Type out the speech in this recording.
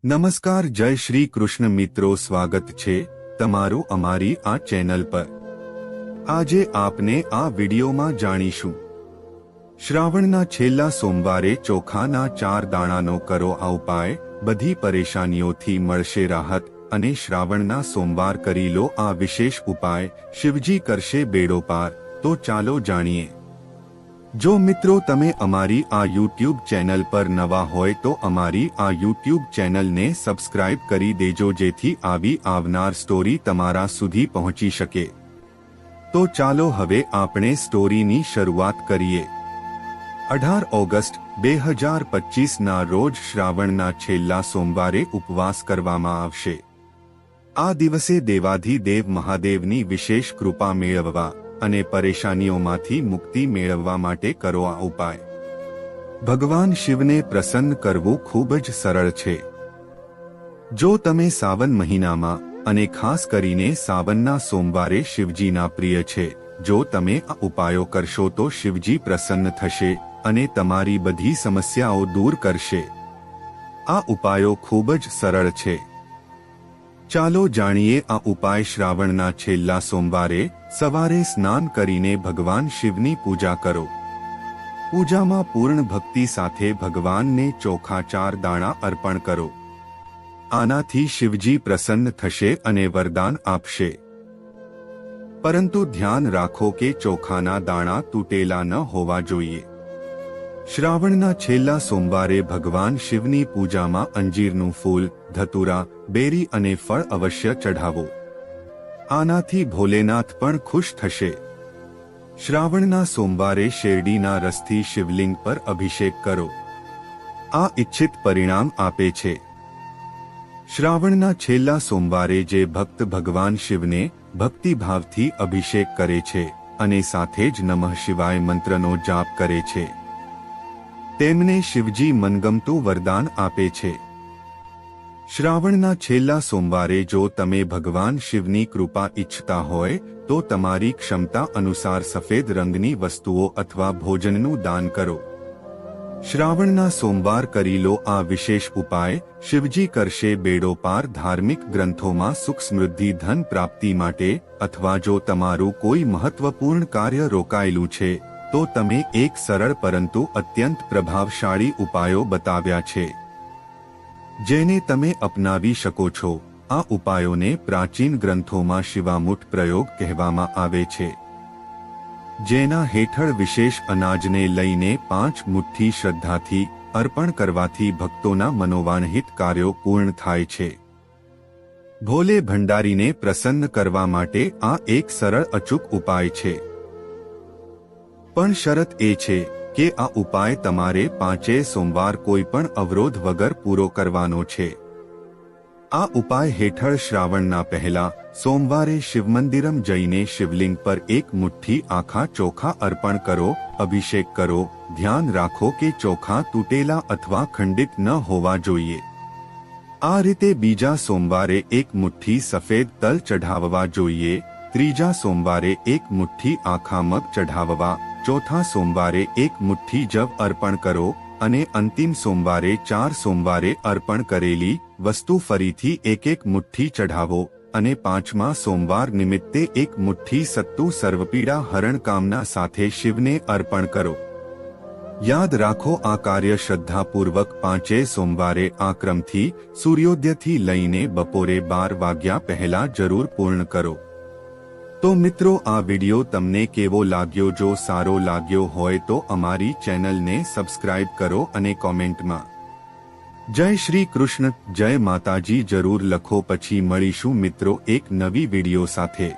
નમસ્કાર, જય શ્રી કૃષ્ણ મિત્રો, સ્વાગત છે તમારું અમારી આ ચેનલ પર। આજે આપને આ વિડીયોમાં જાણીશું શ્રાવણના છેલ્લા સોમવારે ચોખાના 4 દાણાનો કરો આ ઉપાય, બધી પરેશાનીઓથી મળશે રાહત અને શ્રાવણના સોમવાર કરી લો આ વિશેષ ઉપાય, શિવજી કરશે બેડો પાર। તો ચાલો જાણીએ। જો મિત્રો તમે અમારી આ YouTube ચેનલ પર નવા હોય તો અમારી આ YouTube ચેનલને સબસ્ક્રાઇબ કરી દેજો જેથી આવી આવનાર સ્ટોરી તમારા સુધી પહોંચી શકે। તો ચાલો હવે આપણે સ્ટોરીની શરૂઆત કરીએ। 18 ઓગસ્ટ 2025ના રોજ શ્રાવણના છેલ્લા સોમવારે ઉપવાસ કરવામાં આવશે। આ દિવસે દેવાધિદેવ મહાદેવની વિશેષ કૃપા મેળવવા અને પરેશાનીઓમાંથી મુક્તિ મેળવવા માટે કરો આ ઉપાય। ભગવાન શિવને પ્રસન્ન કરવું ખૂબ જ સરળ છે। જો તમે સાવન મહિનામાં અને ખાસ કરીને સાવનના સોમવારે શિવજીના પ્રિય છે, જો તમે આ ઉપાયો કરશો તો શિવજી પ્રસન્ન થશે અને તમારી બધી સમસ્યાઓ દૂર કરશે। આ ઉપાયો ખૂબ જ સરળ છે। ચાલો જાણીએ આ ઉપાય। શ્રાવણના છેલ્લા સોમવારે સવારે સ્નાન કરીને ભગવાન શિવની પૂજા કરો। પૂજામાં પૂર્ણ ભક્તિ સાથે ભગવાનને ચોખા 4 દાણા અર્પણ કરો। આનાથી શિવજી પ્રસન્ન થશે અને વરદાન આપશે। પરંતુ ધ્યાન રાખો કે ચોખાના દાણા તૂટેલા ન હોવા જોઈએ। શ્રાવણના છેલ્લા સોમવારે ભગવાન શિવની પૂજામાં અંજીરનું ફૂલ, ધતુરા, બેરી અને ફળ અવશ્ય ચઢાવો। આનાથી ભોલેનાથ પણ ખુશ થશે। શ્રાવણના સોમવારે શેરડીના રસથી શિવલિંગ પર અભિષેક કરો। આ ઇચ્છિત પરિણામ આપે છે। શ્રાવણના છેલ્લા સોમવારે જે ભક્ત ભગવાન શિવને ભક્તિભાવથી અભિષેક કરે છે અને સાથે જ નમઃ શિવાય મંત્રનો જાપ કરે છે, તેમને શિવજી મનગમતું વરદાન આપે છે। શ્રાવણના છેલ્લા સોમવારે જો તમે ભગવાન શિવની કૃપા ઈચ્છતા હોય તો તમારી ક્ષમતા અનુસાર સફેદ રંગની વસ્તુઓ અથવા ભોજનનું દાન કરો। શ્રાવણના સોમવાર કરી લો આ વિશેષ ઉપાય, શિવજી કરશે બેડો પાર। ધાર્મિક ગ્રંથોમાં સુખ સમૃદ્ધિ ધન પ્રાપ્તિ માટે અથવા જો તમારું કોઈ મહત્વપૂર્ણ કાર્ય રોકાયેલું છે તો તમે એક સરળ પરંતુ અત્યંત પ્રભાવશાળી ઉપાયો બતાવ્યા છે, જેને તમે અપનાવી શકો છો। આ ઉપાયોને પ્રાચીન ગ્રંથોમાં શિવામુઠ પ્રયોગ કહેવામાં આવે છે, જેના હેઠળ વિશેષ અનાજને લઈને 5 મુઠ્ઠી શ્રદ્ધાથી અર્પણ કરવાથી ભક્તોના મનોવાંછિત કાર્યો પૂર્ણ થાય છે। ભોલે ભંડારીને પ્રસન્ન કરવા માટે આ એક સરળ અચૂક ઉપાય છે, પણ શરત એ છે કે આ ઉપાય તમારે 5 સોમવાર કોઈ પણ અવરોધ વગર પૂરો કરવાનો છે। આ ઉપાય હેઠળ શ્રાવણના પહેલા સોમવારે શિવમંદિરમ જઈને શિવલિંગ પર 1 મુઠ્ઠી આખા ચોખા અર્પણ કરો, અભિષેક કરો। ધ્યાન રાખો કે ચોખા તૂટેલા અથવા ખંડિત ન હોવા જોઈએ। આ રીતે બીજા સોમવારે 1 મુઠ્ઠી સફેદ તલ ચઢાવવા જોઈએ। ત્રીજા સોમવારે 1 મુઠ્ઠી આખા મગ ચઢાવવા। ચોથા સોમવારે 1 મુઠ્ઠી જવ અર્પણ કરો અને અંતિમ સોમવારે 4 સોમવારે અર્પણ કરેલી વસ્તુ ફરીથી 1 મુઠ્ઠી ચઢાવો અને 5મા સોમવાર નિમિત્તે 1 મુઠ્ઠી સત્તુ સર્વપીડા હરણ કામના સાથે શિવને અર્પણ કરો। યાદ રાખો આ કાર્ય શ્રદ્ધાપૂર્વક 5 સોમવારે આ ક્રમથી સૂર્યોદયથી લઈને બપોરે 12 વાગ્યા પહેલા જરૂર પૂર્ણ કરો। તો મિત્રો, આ વિડિયો તમને કેવો લાગ્યો? જો સારો લાગ્યો હોય તો અમારી ચેનલને સબસ્ક્રાઇબ કરો અને કોમેન્ટમાં જય શ્રી કૃષ્ણ, જય માતાજી જરૂર લખો। પછી મળીશું મિત્રો એક નવી વિડિયો સાથે।